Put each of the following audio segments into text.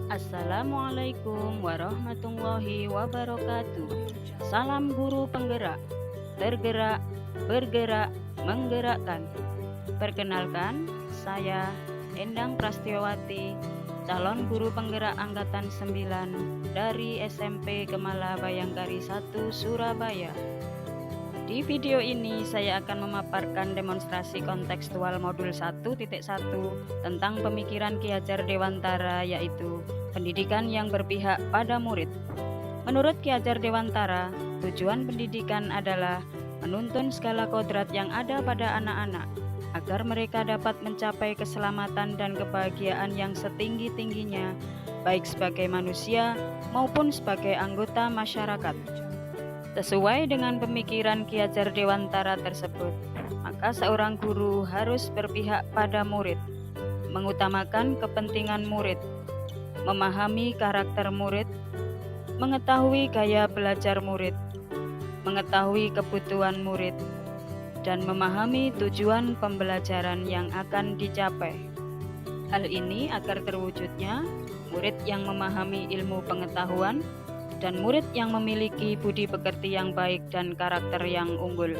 Assalamualaikum warahmatullahi wabarakatuh. Salam guru penggerak, tergerak, bergerak, menggerakkan. Perkenalkan, saya Endang Prastiawati, calon guru penggerak angkatan 9 dari SMP Gemala Bayangkari 1 Surabaya. Di video ini saya akan memaparkan demonstrasi kontekstual modul 1.1 tentang pemikiran Ki Hajar Dewantara, yaitu pendidikan yang berpihak pada murid. Menurut Ki Hajar Dewantara, tujuan pendidikan adalah menuntun segala kodrat yang ada pada anak-anak agar mereka dapat mencapai keselamatan dan kebahagiaan yang setinggi-tingginya, baik sebagai manusia maupun sebagai anggota masyarakat. Sesuai dengan pemikiran Ki Hajar Dewantara tersebut, maka seorang guru harus berpihak pada murid, mengutamakan kepentingan murid, memahami karakter murid, mengetahui gaya belajar murid, mengetahui kebutuhan murid, dan memahami tujuan pembelajaran yang akan dicapai. Hal ini agar terwujudnya murid yang memahami ilmu pengetahuan dan murid yang memiliki budi pekerti yang baik dan karakter yang unggul.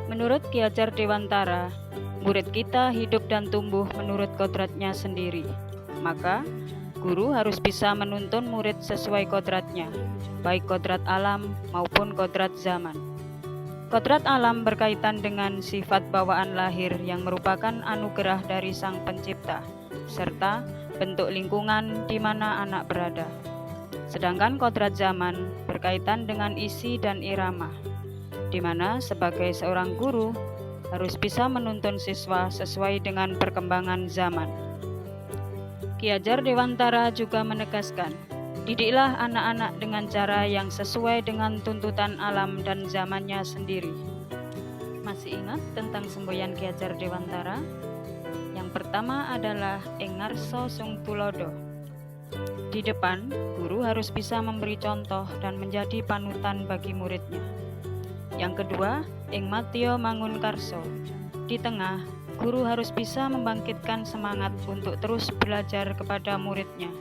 Menurut Ki Hajar Dewantara, murid kita hidup dan tumbuh menurut kodratnya sendiri. Maka, guru harus bisa menuntun murid sesuai kodratnya, baik kodrat alam maupun kodrat zaman. Kodrat alam berkaitan dengan sifat bawaan lahir yang merupakan anugerah dari Sang Pencipta, serta bentuk lingkungan di mana anak berada. Sedangkan kodrat zaman berkaitan dengan isi dan irama, di mana sebagai seorang guru harus bisa menuntun siswa sesuai dengan perkembangan zaman. Ki Hajar Dewantara juga menegaskan, didiklah anak-anak dengan cara yang sesuai dengan tuntutan alam dan zamannya sendiri. Masih ingat tentang semboyan Ki Hajar Dewantara? Yang pertama adalah ing ngarsa sung tulodo. Di depan, guru harus bisa memberi contoh dan menjadi panutan bagi muridnya. Yang kedua, ing matya mangun karso. Di tengah, guru harus bisa membangkitkan semangat untuk terus belajar kepada muridnya.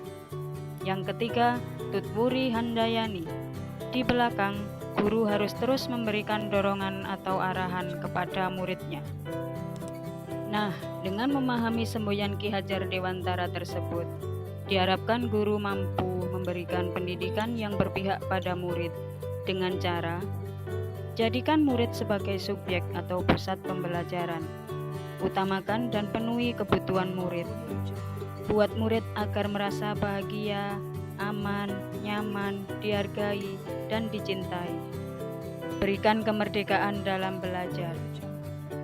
Yang ketiga, tutwuri handayani. Di belakang, guru harus terus memberikan dorongan atau arahan kepada muridnya. Nah, dengan memahami semboyan Ki Hajar Dewantara tersebut, diharapkan guru mampu memberikan pendidikan yang berpihak pada murid dengan cara jadikan murid sebagai subjek atau pusat pembelajaran, utamakan dan penuhi kebutuhan murid, buat murid agar merasa bahagia, aman, nyaman, dihargai, dan dicintai. Berikan kemerdekaan dalam belajar.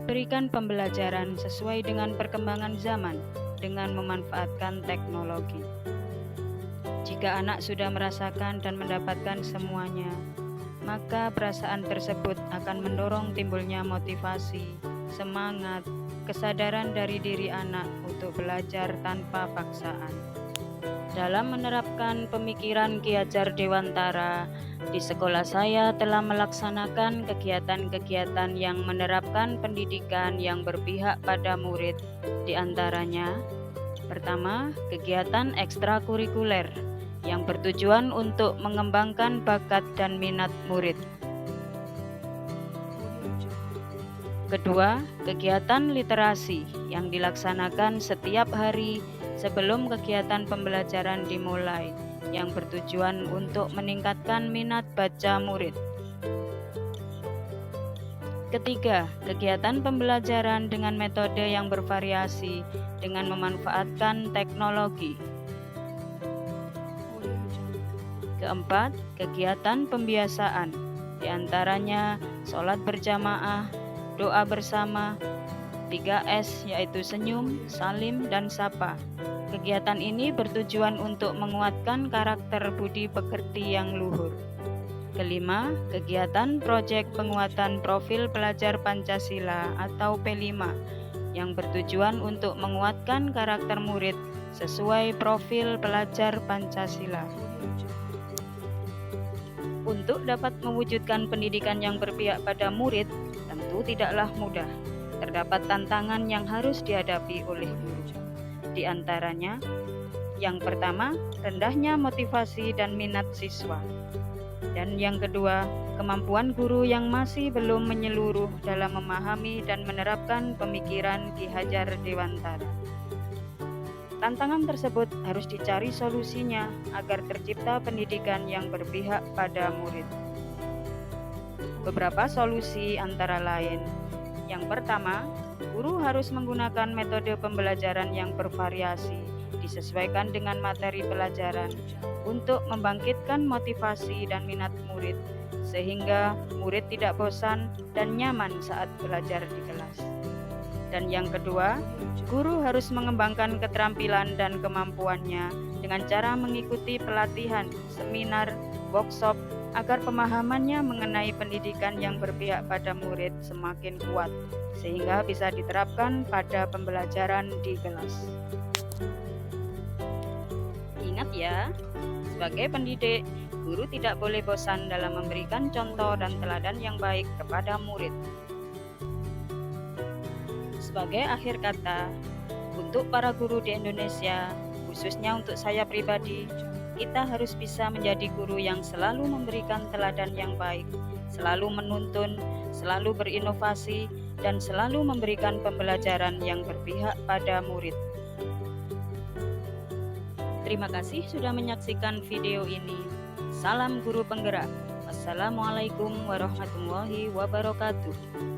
Berikan pembelajaran sesuai dengan perkembangan zaman dengan memanfaatkan teknologi. Jika anak sudah merasakan dan mendapatkan semuanya, maka perasaan tersebut akan mendorong timbulnya motivasi, semangat, kesadaran dari diri anak untuk belajar tanpa paksaan. Dalam menerapkan pemikiran Ki Hajar Dewantara, di sekolah saya telah melaksanakan kegiatan-kegiatan yang menerapkan pendidikan yang berpihak pada murid, di antaranya: pertama, kegiatan ekstrakurikuler yang bertujuan untuk mengembangkan bakat dan minat murid. Kedua, kegiatan literasi yang dilaksanakan setiap hari sebelum kegiatan pembelajaran dimulai, yang bertujuan untuk meningkatkan minat baca murid. Ketiga, kegiatan pembelajaran dengan metode yang bervariasi dengan memanfaatkan teknologi. Keempat, kegiatan pembiasaan, di antaranya sholat berjamaah, doa bersama, 3S yaitu senyum, salim, dan sapa. Kegiatan ini bertujuan untuk menguatkan karakter budi pekerti yang luhur. Kelima, kegiatan proyek penguatan profil pelajar Pancasila atau P5 yang bertujuan untuk menguatkan karakter murid sesuai profil pelajar Pancasila. Untuk dapat mewujudkan pendidikan yang berpihak pada murid, tentu tidaklah mudah. Terdapat tantangan yang harus dihadapi oleh guru. Di antaranya, Yang pertama, rendahnya motivasi dan minat siswa. Dan yang kedua, kemampuan guru yang masih belum menyeluruh dalam memahami dan menerapkan pemikiran Ki Hajar Dewantara. Tantangan tersebut harus dicari solusinya agar tercipta pendidikan yang berpihak pada murid. Beberapa solusi antara lain. Yang pertama, guru harus menggunakan metode pembelajaran yang bervariasi, disesuaikan dengan materi pelajaran untuk membangkitkan motivasi dan minat murid, sehingga murid tidak bosan dan nyaman saat belajar di kelas. Dan yang kedua, guru harus mengembangkan keterampilan dan kemampuannya dengan cara mengikuti pelatihan, seminar, workshop, agar pemahamannya mengenai pendidikan yang berpihak pada murid semakin kuat, sehingga bisa diterapkan pada pembelajaran di kelas. Ingat ya, sebagai pendidik, guru tidak boleh bosan dalam memberikan contoh dan teladan yang baik kepada murid. Sebagai akhir kata, untuk para guru di Indonesia, khususnya untuk saya pribadi, kita harus bisa menjadi guru yang selalu memberikan teladan yang baik, selalu menuntun, selalu berinovasi, dan selalu memberikan pembelajaran yang berpihak pada murid. Terima kasih sudah menyaksikan video ini. Salam guru penggerak. Wassalamualaikum warahmatullahi wabarakatuh.